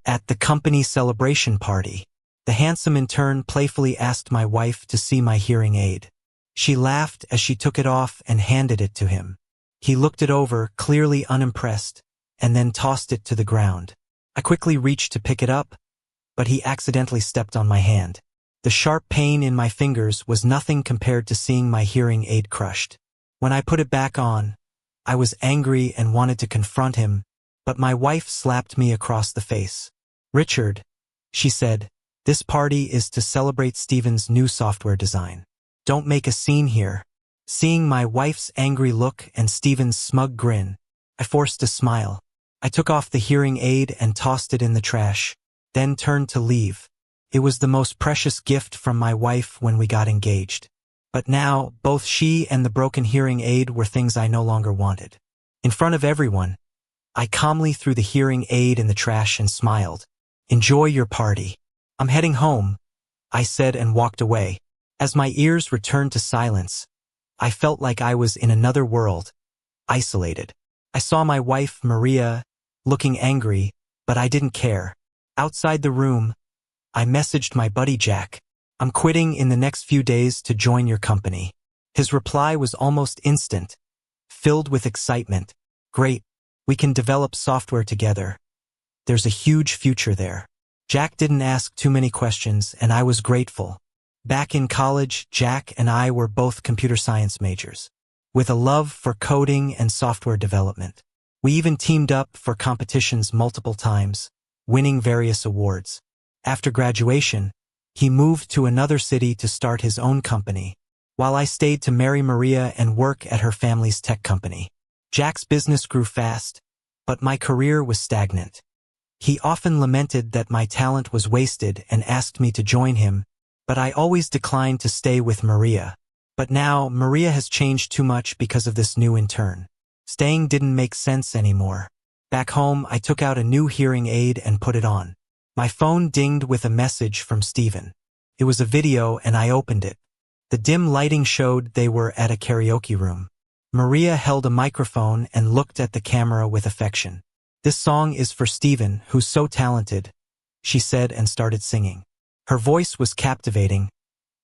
at the company celebration party. The handsome intern playfully asked my wife to see my hearing aid. She laughed as she took it off and handed it to him. He looked it over, clearly unimpressed, and then tossed it to the ground. I quickly reached to pick it up, but he accidentally stepped on my hand. The sharp pain in my fingers was nothing compared to seeing my hearing aid crushed. When I put it back on, I was angry and wanted to confront him, but my wife slapped me across the face. "Richard," she said, "this party is to celebrate Steven's new software design. Don't make a scene here." Seeing my wife's angry look and Steven's smug grin, I forced a smile. I took off the hearing aid and tossed it in the trash, then turned to leave. It was the most precious gift from my wife when we got engaged. But now, both she and the broken hearing aid were things I no longer wanted. In front of everyone, I calmly threw the hearing aid in the trash and smiled. "Enjoy your party. I'm heading home," I said and walked away. As my ears returned to silence, I felt like I was in another world, isolated. I saw my wife, Maria, looking angry, but I didn't care. Outside the room, I messaged my buddy Jack. "I'm quitting in the next few days to join your company." His reply was almost instant, filled with excitement. "Great, we can develop software together. There's a huge future there." Jack didn't ask too many questions, and I was grateful. Back in college, Jack and I were both computer science majors, with a love for coding and software development. We even teamed up for competitions multiple times, winning various awards. After graduation, he moved to another city to start his own company, while I stayed to marry Maria and work at her family's tech company. Jack's business grew fast, but my career was stagnant. He often lamented that my talent was wasted and asked me to join him, but I always declined to stay with Maria. But now, Maria has changed too much because of this new intern. Staying didn't make sense anymore. Back home, I took out a new hearing aid and put it on. My phone dinged with a message from Steven. It was a video and I opened it. The dim lighting showed they were at a karaoke room. Maria held a microphone and looked at the camera with affection. "This song is for Steven, who's so talented," she said and started singing. Her voice was captivating,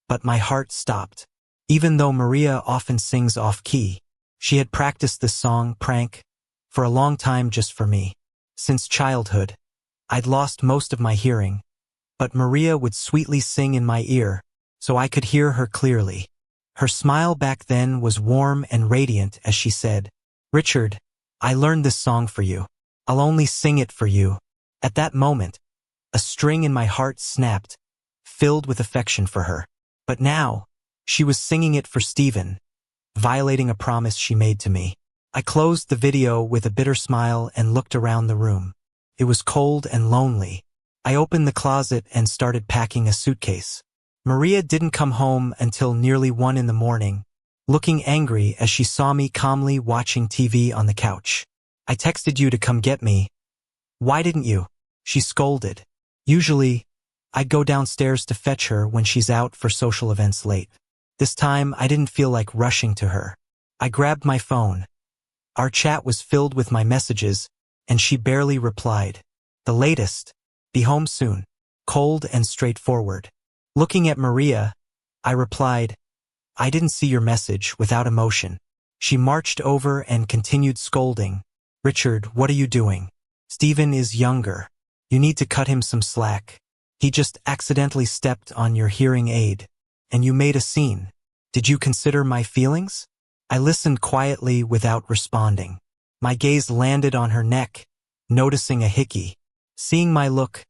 but my heart stopped. Even though Maria often sings off-key, she had practiced this song, Prank, for a long time just for me. Since childhood, I'd lost most of my hearing, but Maria would sweetly sing in my ear, so I could hear her clearly. Her smile back then was warm and radiant as she said, "Richard, I learned this song for you. I'll only sing it for you." At that moment, a string in my heart snapped, filled with affection for her. But now, she was singing it for Steven, violating a promise she made to me. I closed the video with a bitter smile and looked around the room. It was cold and lonely. I opened the closet and started packing a suitcase. Maria didn't come home until nearly 1 in the morning, looking angry as she saw me calmly watching TV on the couch. "I texted you to come get me. Why didn't you?" she scolded. Usually, I'd go downstairs to fetch her when she's out for social events late. This time, I didn't feel like rushing to her. I grabbed my phone. Our chat was filled with my messages, and she barely replied. The latest, "Be home soon." Cold and straightforward. Looking at Maria, I replied, "I didn't see your message," without emotion. She marched over and continued scolding. "Richard, what are you doing? Steven is younger. You need to cut him some slack. He just accidentally stepped on your hearing aid, and you made a scene. Did you consider my feelings?" I listened quietly without responding. My gaze landed on her neck, noticing a hickey. Seeing my look,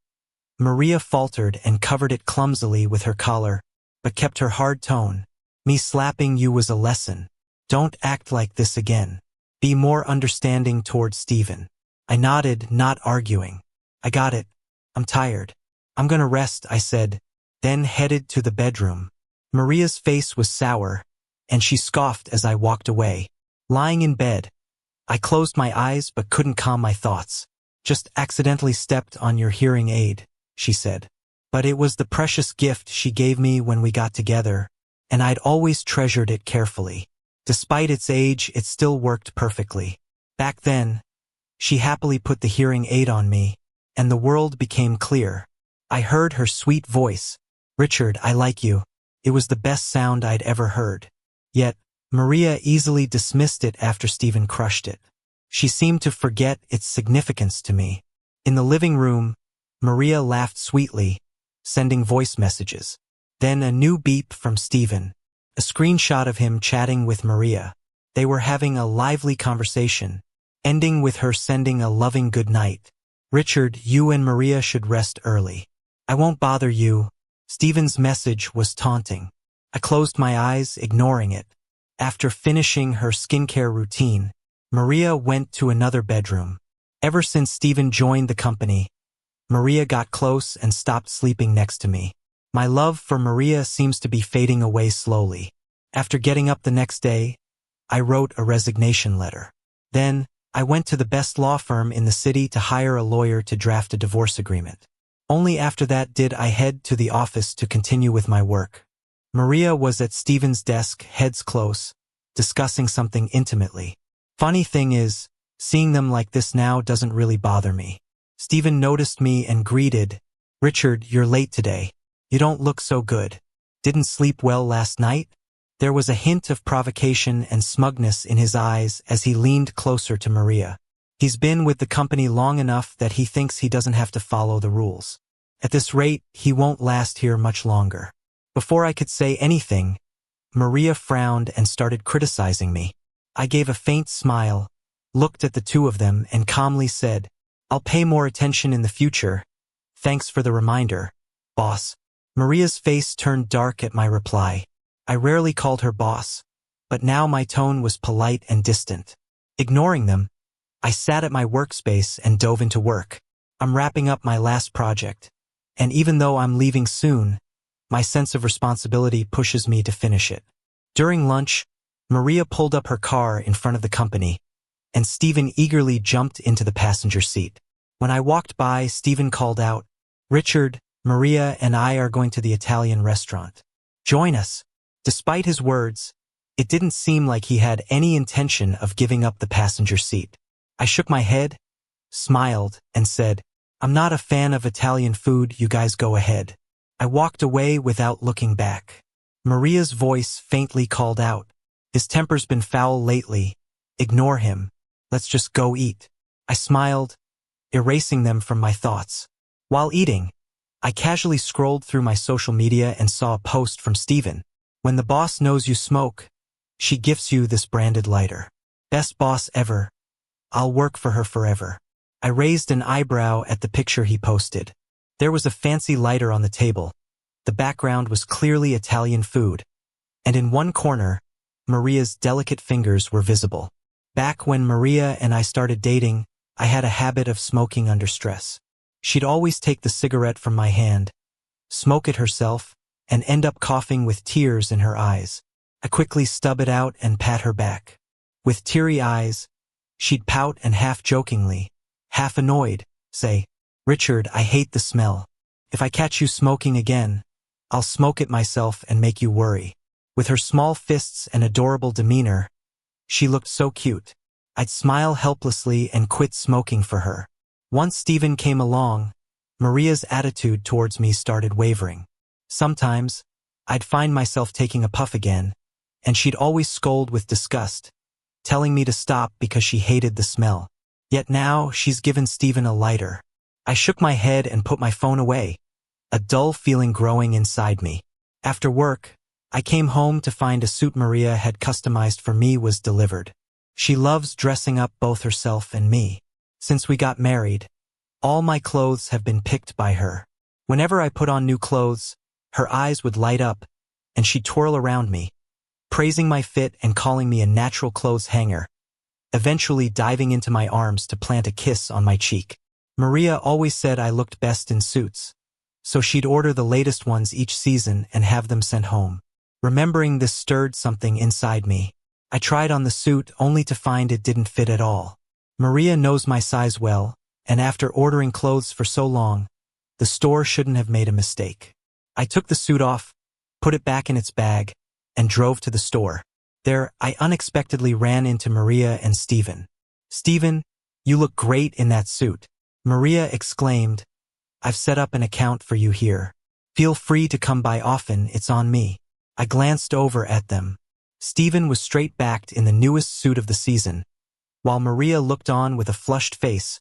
Maria faltered and covered it clumsily with her collar, but kept her hard tone. "Me slapping you was a lesson. Don't act like this again. Be more understanding toward Steven." I nodded, not arguing. "I got it. I'm tired. I'm gonna rest," I said, then headed to the bedroom. Maria's face was sour, and she scoffed as I walked away. Lying in bed, I closed my eyes but couldn't calm my thoughts. "Just accidentally stepped on your hearing aid," she said. But it was the precious gift she gave me when we got together, and I'd always treasured it carefully. Despite its age, it still worked perfectly. Back then, she happily put the hearing aid on me, and the world became clear. I heard her sweet voice. "Richard, I like you." It was the best sound I'd ever heard. Yet, Maria easily dismissed it after Stephen crushed it. She seemed to forget its significance to me. In the living room, Maria laughed sweetly, sending voice messages. Then a new beep from Stephen. A screenshot of him chatting with Maria. They were having a lively conversation, ending with her sending a loving good night. "Richard, you and Maria should rest early. I won't bother you." Stephen's message was taunting. I closed my eyes, ignoring it. After finishing her skincare routine, Maria went to another bedroom. Ever since Stephen joined the company, Maria got close and stopped sleeping next to me. My love for Maria seems to be fading away slowly. After getting up the next day, I wrote a resignation letter. Then, I went to the best law firm in the city to hire a lawyer to draft a divorce agreement. Only after that did I head to the office to continue with my work. Maria was at Stephen's desk, heads close, discussing something intimately. Funny thing is, seeing them like this now doesn't really bother me. Stephen noticed me and greeted, "Richard, you're late today. You don't look so good. Didn't sleep well last night?" There was a hint of provocation and smugness in his eyes as he leaned closer to Maria. He's been with the company long enough that he thinks he doesn't have to follow the rules. At this rate, he won't last here much longer. Before I could say anything, Maria frowned and started criticizing me. I gave a faint smile, looked at the two of them, and calmly said, "I'll pay more attention in the future. Thanks for the reminder, boss." Maria's face turned dark at my reply. I rarely called her boss, but now my tone was polite and distant. Ignoring them, I sat at my workspace and dove into work. I'm wrapping up my last project, and even though I'm leaving soon, my sense of responsibility pushes me to finish it. During lunch, Maria pulled up her car in front of the company, and Stephen eagerly jumped into the passenger seat. When I walked by, Stephen called out, "Richard, Maria and I are going to the Italian restaurant. Join us." Despite his words, it didn't seem like he had any intention of giving up the passenger seat. I shook my head, smiled, and said, "I'm not a fan of Italian food, you guys go ahead." I walked away without looking back. Maria's voice faintly called out, "His temper's been foul lately. Ignore him. Let's just go eat." I smiled, erasing them from my thoughts. While eating, I casually scrolled through my social media and saw a post from Stephen. "When the boss knows you smoke, she gifts you this branded lighter. Best boss ever. I'll work for her forever." I raised an eyebrow at the picture he posted. There was a fancy lighter on the table. The background was clearly Italian food, and in one corner, Maria's delicate fingers were visible. Back when Maria and I started dating, I had a habit of smoking under stress. She'd always take the cigarette from my hand, smoke it herself, and end up coughing with tears in her eyes. I quickly stub it out and pat her back. With teary eyes, she'd pout and half-jokingly, half-annoyed, say, "Richard, I hate the smell. If I catch you smoking again, I'll smoke it myself and make you worry." With her small fists and adorable demeanor, she looked so cute. I'd smile helplessly and quit smoking for her. Once Stephen came along, Maria's attitude towards me started wavering. Sometimes, I'd find myself taking a puff again, and she'd always scold with disgust, telling me to stop because she hated the smell. Yet now, she's given Stephen a lighter. I shook my head and put my phone away, a dull feeling growing inside me. After work, I came home to find a suit Maria had customized for me was delivered. She loves dressing up both herself and me. Since we got married, all my clothes have been picked by her. Whenever I put on new clothes, her eyes would light up, and she'd twirl around me, praising my fit and calling me a natural clothes hanger, eventually diving into my arms to plant a kiss on my cheek. Maria always said I looked best in suits, so she'd order the latest ones each season and have them sent home. Remembering this stirred something inside me. I tried on the suit only to find it didn't fit at all. Maria knows my size well, and after ordering clothes for so long, the store shouldn't have made a mistake. I took the suit off, put it back in its bag, and drove to the store. There, I unexpectedly ran into Maria and Stephen. "Stephen, you look great in that suit." Maria exclaimed, "I've set up an account for you here. Feel free to come by often, it's on me." I glanced over at them. Stephen was straight-backed in the newest suit of the season, while Maria looked on with a flushed face,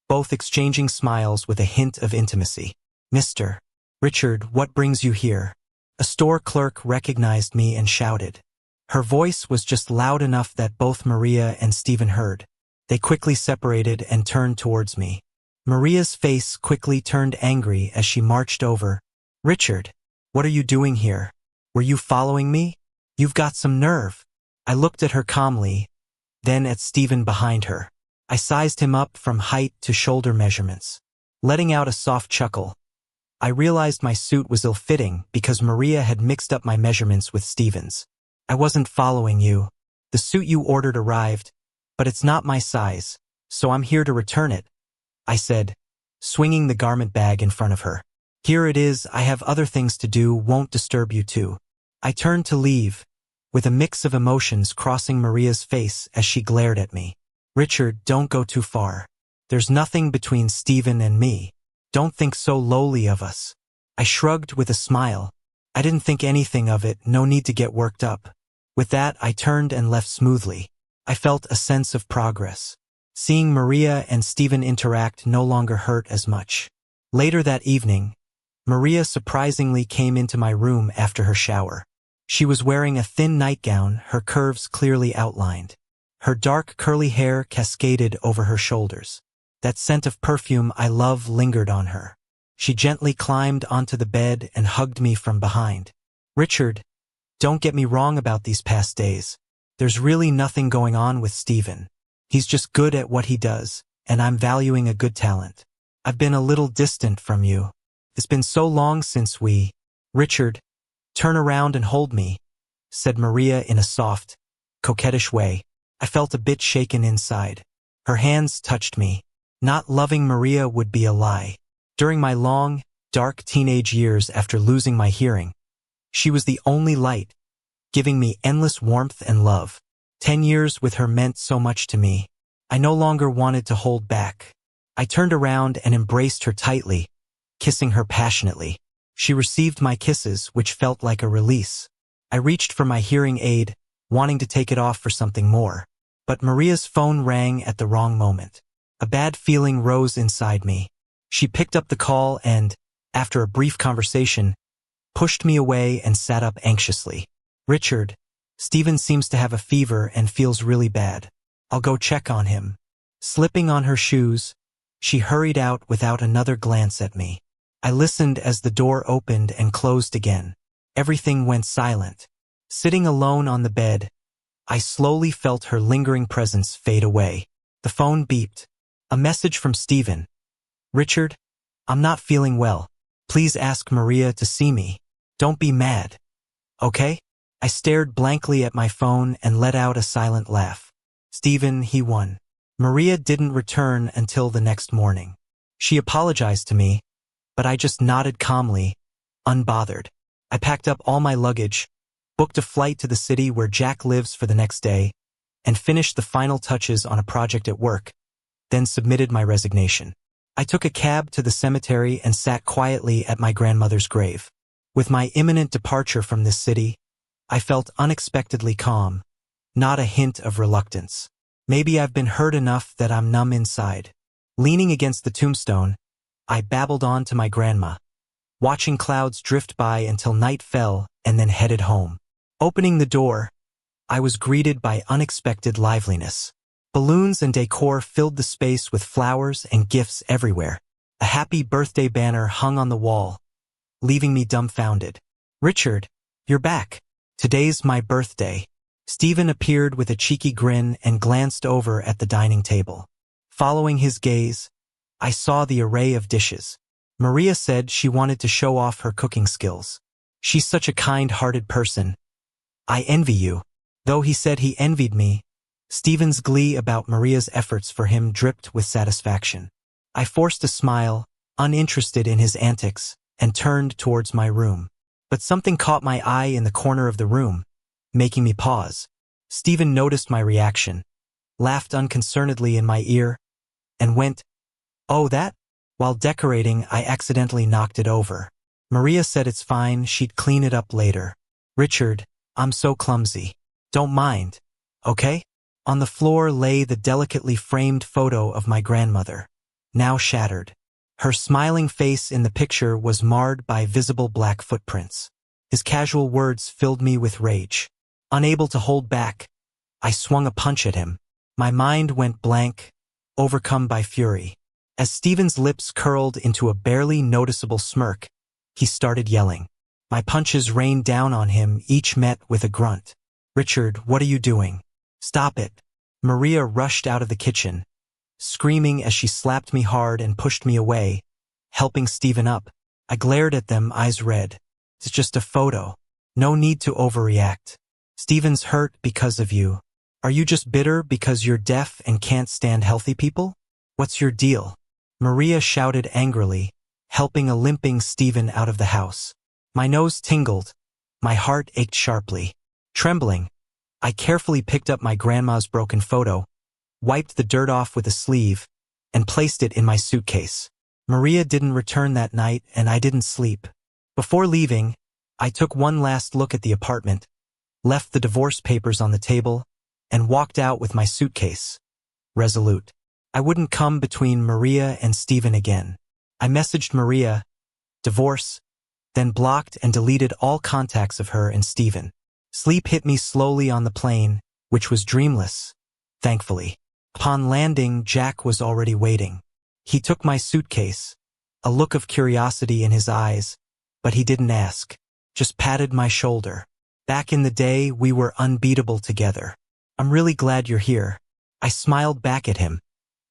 both exchanging smiles with a hint of intimacy. "Mr. Richard, what brings you here?" A store clerk recognized me and shouted. Her voice was just loud enough that both Maria and Stephen heard. They quickly separated and turned towards me. Maria's face quickly turned angry as she marched over. "Richard, what are you doing here? Were you following me? You've got some nerve." I looked at her calmly, then at Stephen behind her. I sized him up from height to shoulder measurements. Letting out a soft chuckle, I realized my suit was ill-fitting because Maria had mixed up my measurements with Stephen's. "I wasn't following you. The suit you ordered arrived, but it's not my size, so I'm here to return it," I said, swinging the garment bag in front of her. "Here it is, I have other things to do, won't disturb you too." I turned to leave, with a mix of emotions crossing Maria's face as she glared at me. "Richard, don't go too far. There's nothing between Stephen and me. Don't think so lowly of us." I shrugged with a smile. I didn't think anything of it, no need to get worked up. With that, I turned and left smoothly. I felt a sense of progress. Seeing Maria and Stephen interact no longer hurt as much. Later that evening, Maria surprisingly came into my room after her shower. She was wearing a thin nightgown, her curves clearly outlined. Her dark curly hair cascaded over her shoulders. That scent of perfume I love lingered on her. She gently climbed onto the bed and hugged me from behind. "Richard, don't get me wrong about these past days. There's really nothing going on with Stephen. He's just good at what he does, and I'm valuing a good talent. I've been a little distant from you. It's been so long since we—" "Richard, turn around and hold me," said Maria in a soft, coquettish way. I felt a bit shaken inside. Her hands touched me. Not loving Maria would be a lie. During my long, dark teenage years after losing my hearing, she was the only light, giving me endless warmth and love. 10 years with her meant so much to me. I no longer wanted to hold back. I turned around and embraced her tightly, kissing her passionately. She received my kisses, which felt like a release. I reached for my hearing aid, wanting to take it off for something more. But Maria's phone rang at the wrong moment. A bad feeling rose inside me. She picked up the call and, after a brief conversation, pushed me away and sat up anxiously. "Richard, Stephen seems to have a fever and feels really bad. I'll go check on him." Slipping on her shoes, she hurried out without another glance at me. I listened as the door opened and closed again. Everything went silent. Sitting alone on the bed, I slowly felt her lingering presence fade away. The phone beeped. A message from Stephen. "Richard, I'm not feeling well. Please ask Maria to see me. Don't be mad. Okay?" I stared blankly at my phone and let out a silent laugh. Stephen, he won. Maria didn't return until the next morning. She apologized to me, but I just nodded calmly, unbothered. I packed up all my luggage, booked a flight to the city where Jack lives for the next day, and finished the final touches on a project at work, then submitted my resignation. I took a cab to the cemetery and sat quietly at my grandmother's grave. With my imminent departure from this city, I felt unexpectedly calm, not a hint of reluctance. Maybe I've been hurt enough that I'm numb inside. Leaning against the tombstone, I babbled on to my grandma, watching clouds drift by until night fell and then headed home. Opening the door, I was greeted by unexpected liveliness. Balloons and decor filled the space with flowers and gifts everywhere. A happy birthday banner hung on the wall, leaving me dumbfounded. "Richard, you're back. Today's my birthday." Stephen appeared with a cheeky grin and glanced over at the dining table. Following his gaze, I saw the array of dishes. Maria said she wanted to show off her cooking skills. "She's such a kind-hearted person. I envy you." Though he said he envied me, Stephen's glee about Maria's efforts for him dripped with satisfaction. I forced a smile, uninterested in his antics, and turned towards my room. But something caught my eye in the corner of the room, making me pause. Stephen noticed my reaction, laughed unconcernedly in my ear, and went, Oh, that? While decorating, I accidentally knocked it over. Maria said it's fine, she'd clean it up later. Richard, I'm so clumsy. Don't mind, okay? On the floor lay the delicately framed photo of my grandmother, now shattered. Her smiling face in the picture was marred by visible black footprints. His casual words filled me with rage. Unable to hold back, I swung a punch at him. My mind went blank, overcome by fury. As Stephen's lips curled into a barely noticeable smirk, he started yelling. My punches rained down on him, each met with a grunt. Richard, what are you doing? Stop it. Maria rushed out of the kitchen, screaming as she slapped me hard and pushed me away, helping Stephen up. I glared at them, eyes red. It's just a photo. No need to overreact. Stephen's hurt because of you. Are you just bitter because you're deaf and can't stand healthy people? What's your deal? Maria shouted angrily, helping a limping Stephen out of the house. My nose tingled. My heart ached sharply. Trembling, I carefully picked up my grandma's broken photo, wiped the dirt off with a sleeve, and placed it in my suitcase. Maria didn't return that night, and I didn't sleep. Before leaving, I took one last look at the apartment, left the divorce papers on the table, and walked out with my suitcase, resolute. I wouldn't come between Maria and Stephen again. I messaged Maria, divorce, then blocked and deleted all contacts of her and Stephen. Sleep hit me slowly on the plane, which was dreamless, thankfully. Upon landing, Jack was already waiting. He took my suitcase, a look of curiosity in his eyes, but he didn't ask, just patted my shoulder. Back in the day, we were unbeatable together. I'm really glad you're here. I smiled back at him,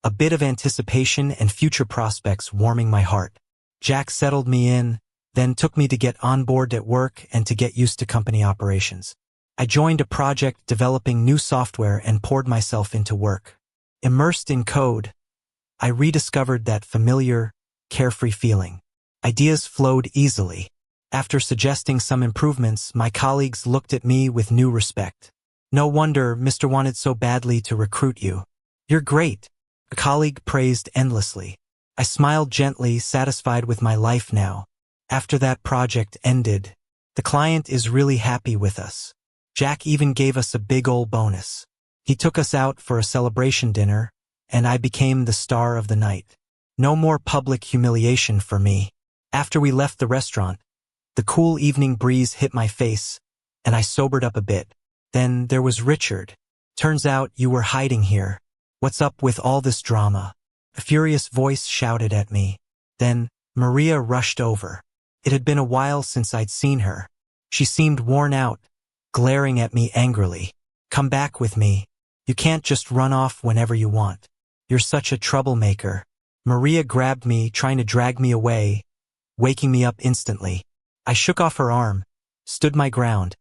a bit of anticipation and future prospects warming my heart. Jack settled me in, then took me to get on board at work and to get used to company operations. I joined a project developing new software and poured myself into work. Immersed in code, I rediscovered that familiar, carefree feeling. Ideas flowed easily. After suggesting some improvements, my colleagues looked at me with new respect. No wonder Mr. wanted so badly to recruit you. You're great, a colleague praised endlessly. I smiled gently, satisfied with my life now. After that project ended, the client is really happy with us. Jack even gave us a big ol' bonus. He took us out for a celebration dinner, and I became the star of the night. No more public humiliation for me. After we left the restaurant, the cool evening breeze hit my face, and I sobered up a bit. Then there was Richard. Turns out you were hiding here. What's up with all this drama? A furious voice shouted at me. Then Maria rushed over. It had been a while since I'd seen her. She seemed worn out, glaring at me angrily. Come back with me. You can't just run off whenever you want. You're such a troublemaker. Maria grabbed me, trying to drag me away, waking me up instantly. I shook off her arm, stood my ground,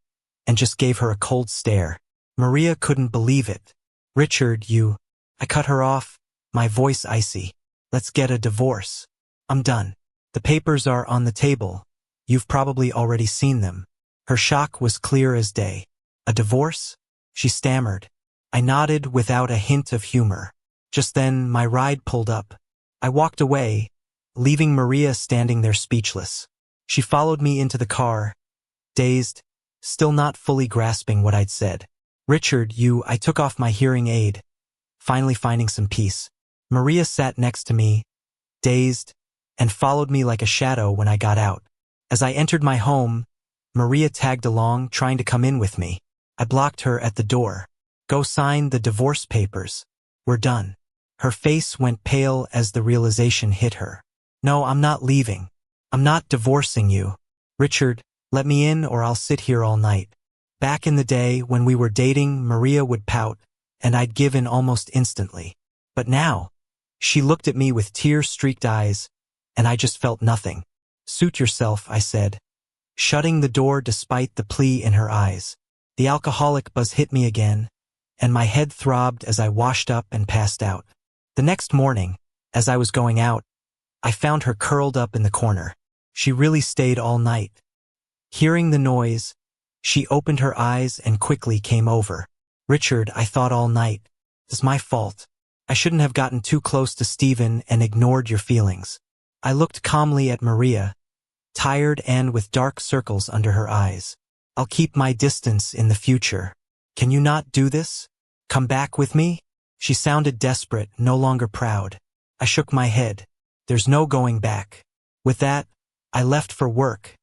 and just gave her a cold stare. Maria couldn't believe it. Richard, you... I cut her off, my voice icy. Let's get a divorce. I'm done. The papers are on the table. You've probably already seen them. Her shock was clear as day. A divorce? She stammered. I nodded without a hint of humor. Just then, my ride pulled up. I walked away, leaving Maria standing there speechless. She followed me into the car, dazed, still not fully grasping what I'd said. Richard, I took off my hearing aid, finally finding some peace. Maria sat next to me, dazed, and followed me like a shadow when I got out. As I entered my home, Maria tagged along, trying to come in with me. I blocked her at the door. Go sign the divorce papers. We're done. Her face went pale as the realization hit her. No, I'm not leaving. I'm not divorcing you. Richard, let me in or I'll sit here all night. Back in the day, when we were dating, Maria would pout, and I'd give in almost instantly. But now, she looked at me with tear-streaked eyes, and I just felt nothing. Suit yourself, I said, shutting the door despite the plea in her eyes. The alcoholic buzz hit me again, and my head throbbed as I washed up and passed out. The next morning, as I was going out, I found her curled up in the corner. She really stayed all night. Hearing the noise, she opened her eyes and quickly came over. Richard, I thought all night. It's my fault. I shouldn't have gotten too close to Steven and ignored your feelings. I looked calmly at Maria, tired and with dark circles under her eyes. I'll keep my distance in the future. Can you not do this? Come back with me? She sounded desperate, no longer proud. I shook my head. There's no going back. With that, I left for work,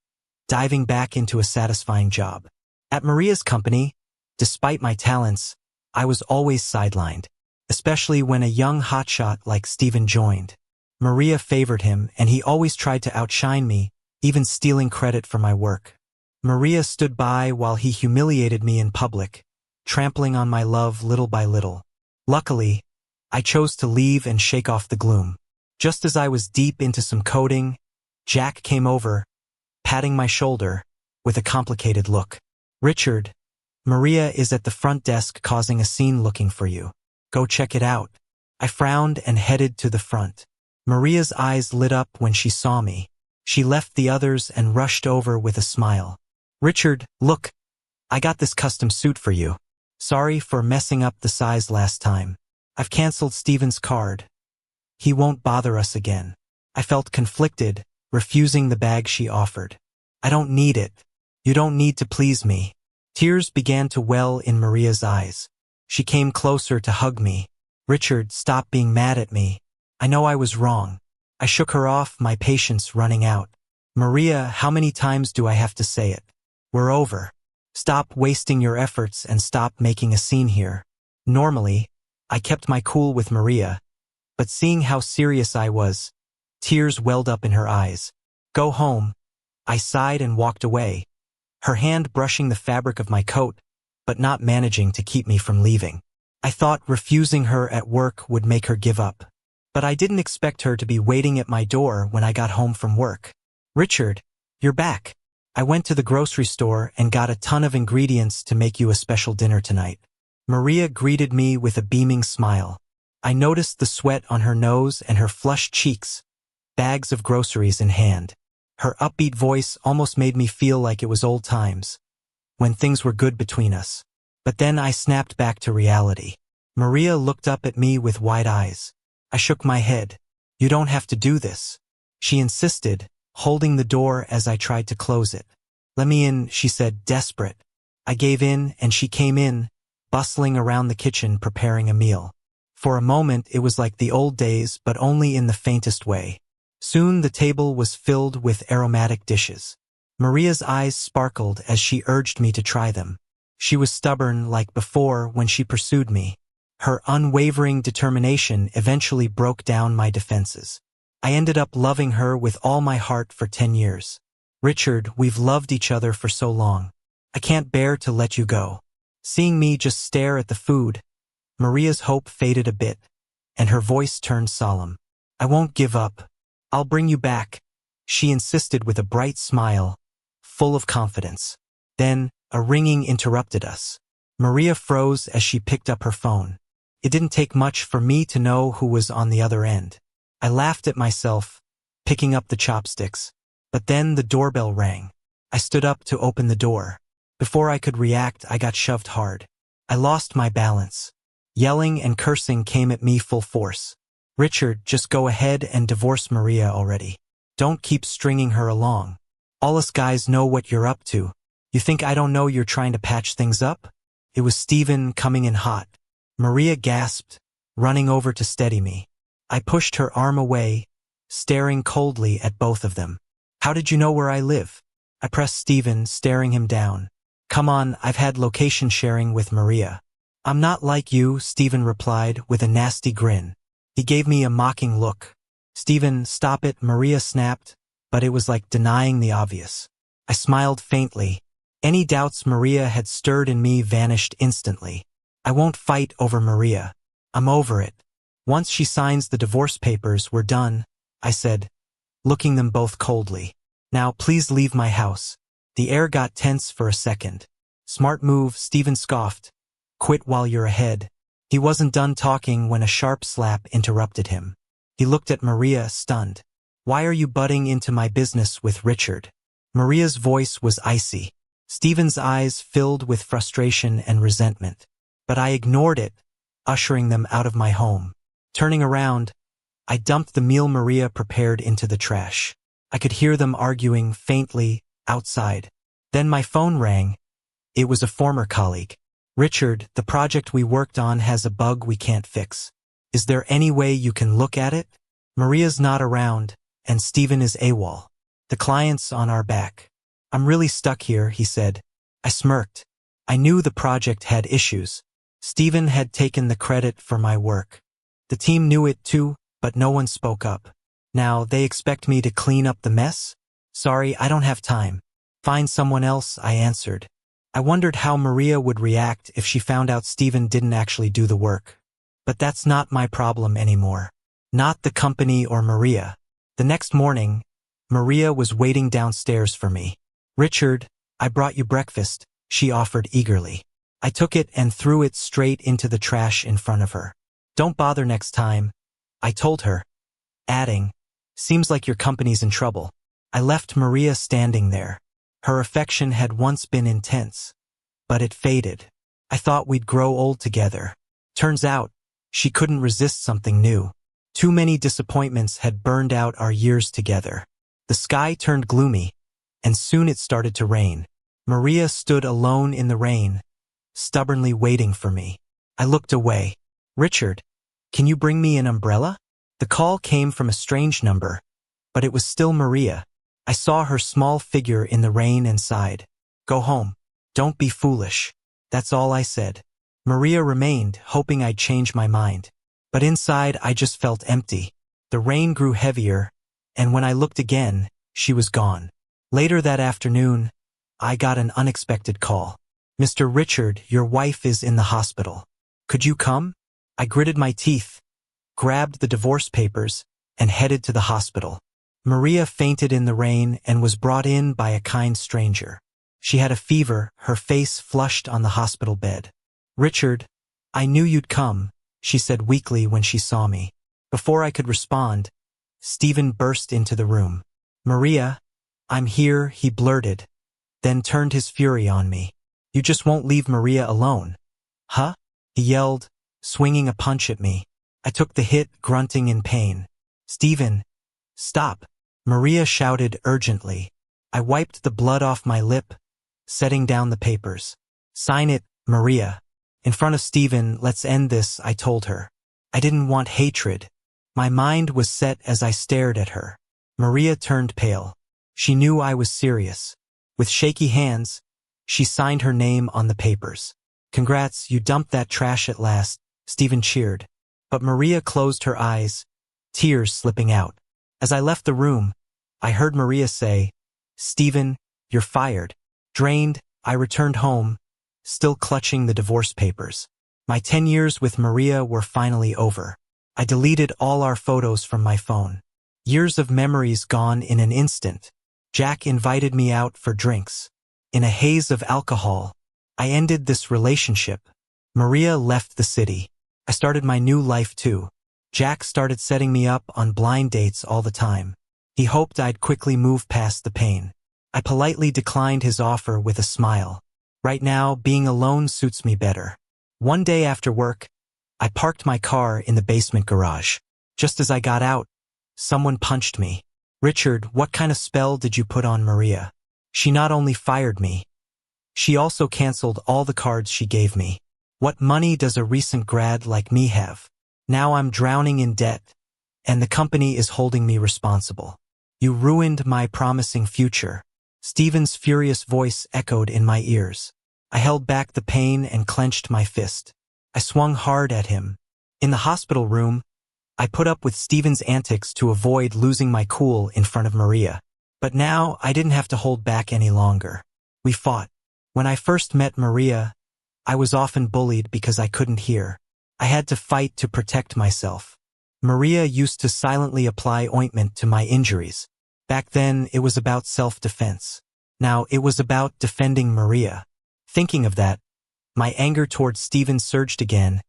diving back into a satisfying job. At Maria's company, despite my talents, I was always sidelined, especially when a young hotshot like Steven joined. Maria favored him, and he always tried to outshine me, even stealing credit for my work. Maria stood by while he humiliated me in public, trampling on my love little by little. Luckily, I chose to leave and shake off the gloom. Just as I was deep into some coding, Jack came over, patting my shoulder, with a complicated look. Richard, Maria is at the front desk causing a scene looking for you. Go check it out. I frowned and headed to the front. Maria's eyes lit up when she saw me. She left the others and rushed over with a smile. Richard, look, I got this custom suit for you. Sorry for messing up the size last time. I've canceled Steven's card. He won't bother us again. I felt conflicted, refusing the bag she offered. I don't need it. You don't need to please me. Tears began to well in Maria's eyes. She came closer to hug me. Richard, stop being mad at me. I know I was wrong. I shook her off, my patience running out. Maria, how many times do I have to say it? We're over. Stop wasting your efforts and stop making a scene here. Normally, I kept my cool with Maria, but seeing how serious I was, tears welled up in her eyes. Go home. I sighed and walked away, her hand brushing the fabric of my coat, but not managing to keep me from leaving. I thought refusing her at work would make her give up, but I didn't expect her to be waiting at my door when I got home from work. Richard, you're back. I went to the grocery store and got a ton of ingredients to make you a special dinner tonight. Maria greeted me with a beaming smile. I noticed the sweat on her nose and her flushed cheeks, bags of groceries in hand. Her upbeat voice almost made me feel like it was old times, when things were good between us. But then I snapped back to reality. Maria looked up at me with wide eyes. I shook my head. You don't have to do this. She insisted, holding the door as I tried to close it. Let me in, she said, desperate. I gave in, and she came in, bustling around the kitchen preparing a meal. For a moment it was like the old days, but only in the faintest way. Soon the table was filled with aromatic dishes. Maria's eyes sparkled as she urged me to try them. She was stubborn like before when she pursued me. Her unwavering determination eventually broke down my defenses. I ended up loving her with all my heart for 10 years. Richard, we've loved each other for so long. I can't bear to let you go. Seeing me just stare at the food, Maria's hope faded a bit, and her voice turned solemn. I won't give up. I'll bring you back, she insisted with a bright smile, full of confidence. Then, a ringing interrupted us. Maria froze as she picked up her phone. It didn't take much for me to know who was on the other end. I laughed at myself, picking up the chopsticks. But then the doorbell rang. I stood up to open the door. Before I could react, I got shoved hard. I lost my balance. Yelling and cursing came at me full force. Richard, just go ahead and divorce Maria already. Don't keep stringing her along. All us guys know what you're up to. You think I don't know you're trying to patch things up? It was Steven coming in hot. Maria gasped, running over to steady me. I pushed her arm away, staring coldly at both of them. How did you know where I live? I pressed Steven, staring him down. Come on, I've had location sharing with Maria. I'm not like you, Steven replied with a nasty grin. He gave me a mocking look. Steven, stop it, Maria snapped, but it was like denying the obvious. I smiled faintly. Any doubts Maria had stirred in me vanished instantly. I won't fight over Maria. I'm over it. Once she signs the divorce papers, we're done, I said, looking them both coldly. Now please leave my house. The air got tense for a second. Smart move, Steven scoffed. Quit while you're ahead. He wasn't done talking when a sharp slap interrupted him. He looked at Maria, stunned. Why are you butting into my business with Richard? Maria's voice was icy. Steven's eyes filled with frustration and resentment. But I ignored it, ushering them out of my home. Turning around, I dumped the meal Maria prepared into the trash. I could hear them arguing faintly outside. Then my phone rang. It was a former colleague. "Richard, the project we worked on has a bug we can't fix. Is there any way you can look at it? Maria's not around, and Steven is AWOL. The client's on our back." "I'm really stuck here," he said. I smirked. I knew the project had issues. Steven had taken the credit for my work. The team knew it too, but no one spoke up. Now they expect me to clean up the mess? "Sorry, I don't have time." "Find someone else," I answered. I wondered how Maria would react if she found out Steven didn't actually do the work. But that's not my problem anymore. Not the company or Maria. The next morning, Maria was waiting downstairs for me. "Richard, I brought you breakfast," she offered eagerly. I took it and threw it straight into the trash in front of her. "Don't bother next time," I told her, adding, "Seems like your company's in trouble." I left Maria standing there. Her affection had once been intense, but it faded. I thought we'd grow old together. Turns out, she couldn't resist something new. Too many disappointments had burned out our years together. The sky turned gloomy, and soon it started to rain. Maria stood alone in the rain, stubbornly waiting for me. I looked away. "Richard, can you bring me an umbrella?" The call came from a strange number, but it was still Maria. I saw her small figure in the rain and sighed. "Go home. Don't be foolish." That's all I said. Maria remained, hoping I'd change my mind. But inside I just felt empty. The rain grew heavier, and when I looked again, she was gone. Later that afternoon, I got an unexpected call. "Mr. Richard, your wife is in the hospital. Could you come?" I gritted my teeth, grabbed the divorce papers, and headed to the hospital. Maria fainted in the rain and was brought in by a kind stranger. She had a fever, her face flushed on the hospital bed. "Richard, I knew you'd come," she said weakly when she saw me. Before I could respond, Steven burst into the room. "Maria, I'm here," he blurted, then turned his fury on me. "You just won't leave Maria alone." "Huh?" he yelled, swinging a punch at me. I took the hit, grunting in pain. "Steven, stop," Maria shouted urgently. I wiped the blood off my lip, setting down the papers. "Sign it, Maria." In front of Steven, "Let's end this," I told her. I didn't want hatred. My mind was set as I stared at her. Maria turned pale. She knew I was serious. With shaky hands, she signed her name on the papers. "Congrats, you dumped that trash at last," Steven cheered. But Maria closed her eyes, tears slipping out. As I left the room, I heard Maria say, "Steven, you're fired." Drained, I returned home, still clutching the divorce papers. My 10 years with Maria were finally over. I deleted all our photos from my phone. Years of memories gone in an instant. Jack invited me out for drinks. In a haze of alcohol, I ended this relationship. Maria left the city. I started my new life too. Jack started setting me up on blind dates all the time. He hoped I'd quickly move past the pain. I politely declined his offer with a smile. Right now, being alone suits me better. One day after work, I parked my car in the basement garage. Just as I got out, someone punched me. "Richard, what kind of spell did you put on Maria? She not only fired me, she also canceled all the cards she gave me. What money does a recent grad like me have? Now I'm drowning in debt, and the company is holding me responsible. You ruined my promising future." Steven's furious voice echoed in my ears. I held back the pain and clenched my fist. I swung hard at him. In the hospital room, I put up with Steven's antics to avoid losing my cool in front of Maria. But now I didn't have to hold back any longer. We fought. When I first met Maria, I was often bullied because I couldn't hear. I had to fight to protect myself. Maria used to silently apply ointment to my injuries. Back then, it was about self-defense. Now it was about defending Maria. Thinking of that, my anger towards Steven surged again,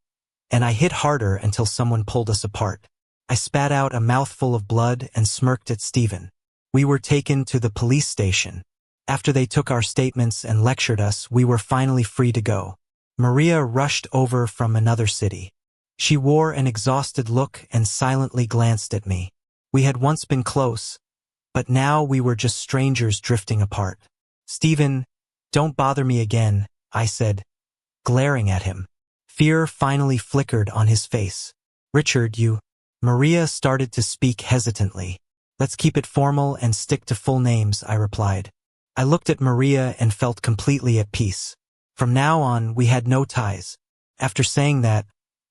and I hit harder until someone pulled us apart. I spat out a mouthful of blood and smirked at Steven. We were taken to the police station. After they took our statements and lectured us, we were finally free to go. Maria rushed over from another city. She wore an exhausted look and silently glanced at me. We had once been close, but now we were just strangers drifting apart. "Stephen, don't bother me again," I said, glaring at him. Fear finally flickered on his face. "Richard, you—" Maria started to speak hesitantly. "Let's keep it formal and stick to full names," I replied. I looked at Maria and felt completely at peace. From now on, we had no ties. After saying that,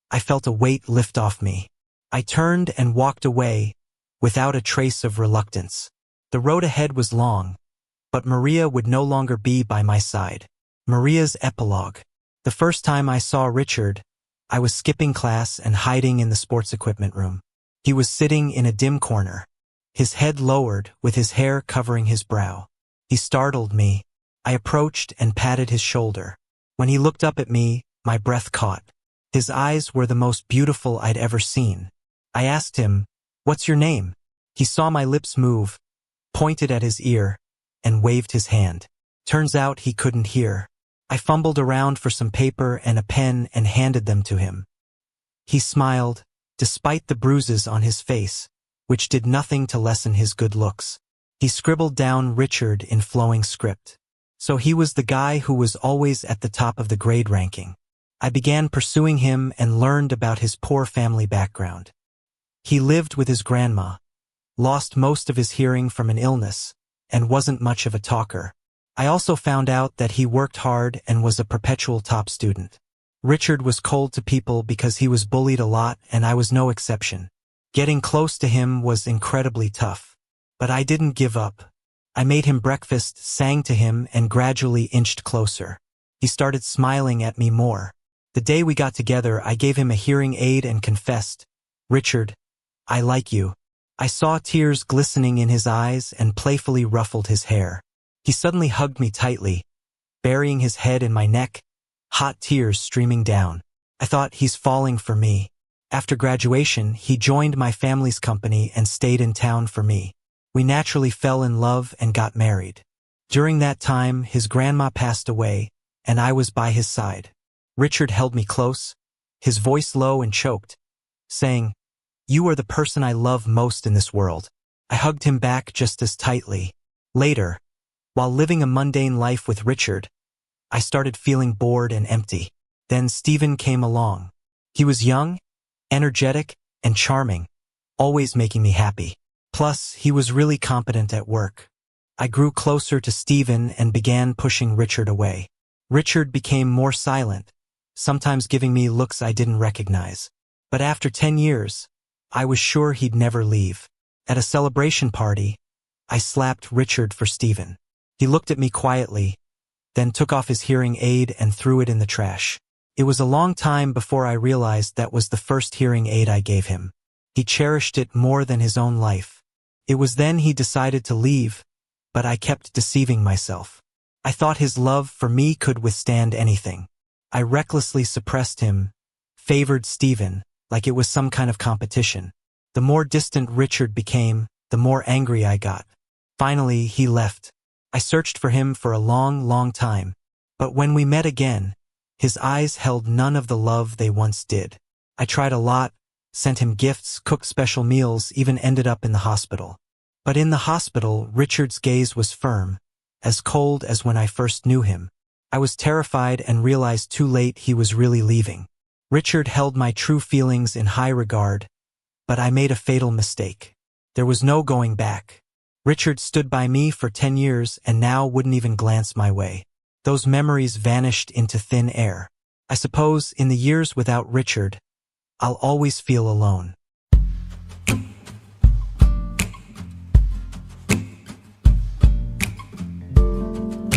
I felt a weight lift off me. I turned and walked away, without a trace of reluctance. The road ahead was long, but Maria would no longer be by my side. Maria's epilogue. The first time I saw Richard, I was skipping class and hiding in the sports equipment room. He was sitting in a dim corner, his head lowered, with his hair covering his brow. He startled me. I approached and patted his shoulder. When he looked up at me, my breath caught. His eyes were the most beautiful I'd ever seen. I asked him, "What's your name?" He saw my lips move, pointed at his ear, and waved his hand. Turns out he couldn't hear. I fumbled around for some paper and a pen and handed them to him. He smiled, despite the bruises on his face, which did nothing to lessen his good looks. He scribbled down Richard in flowing script. So he was the guy who was always at the top of the grade ranking. I began pursuing him and learned about his poor family background. He lived with his grandma, lost most of his hearing from an illness, and wasn't much of a talker. I also found out that he worked hard and was a perpetual top student. Richard was cold to people because he was bullied a lot, and I was no exception. Getting close to him was incredibly tough. But I didn't give up. I made him breakfast, sang to him, and gradually inched closer. He started smiling at me more. The day we got together, I gave him a hearing aid and confessed, "Richard, I like you." I saw tears glistening in his eyes and playfully ruffled his hair. He suddenly hugged me tightly, burying his head in my neck, hot tears streaming down. I thought, he's falling for me. After graduation, he joined my family's company and stayed in town for me. We naturally fell in love and got married. During that time, his grandma passed away, and I was by his side. Richard held me close, his voice low and choked, saying, "You are the person I love most in this world." I hugged him back just as tightly. Later, while living a mundane life with Richard, I started feeling bored and empty. Then Stephen came along. He was young, energetic, and charming, always making me happy. Plus, he was really competent at work. I grew closer to Stephen and began pushing Richard away. Richard became more silent, sometimes giving me looks I didn't recognize. But after 10 years, I was sure he'd never leave. At a celebration party, I slapped Richard for Stephen. He looked at me quietly, then took off his hearing aid and threw it in the trash. It was a long time before I realized that was the first hearing aid I gave him. He cherished it more than his own life. It was then he decided to leave, but I kept deceiving myself. I thought his love for me could withstand anything. I recklessly suppressed him, favored Stephen, like it was some kind of competition. The more distant Richard became, the more angry I got. Finally, he left. I searched for him for a long, long time. But when we met again, his eyes held none of the love they once did. I tried a lot, sent him gifts, cooked special meals, even ended up in the hospital. But in the hospital, Richard's gaze was firm, as cold as when I first knew him. I was terrified and realized too late he was really leaving. Richard held my true feelings in high regard, but I made a fatal mistake. There was no going back. Richard stood by me for 10 years and now wouldn't even glance my way. Those memories vanished into thin air. I suppose in the years without Richard, I'll always feel alone.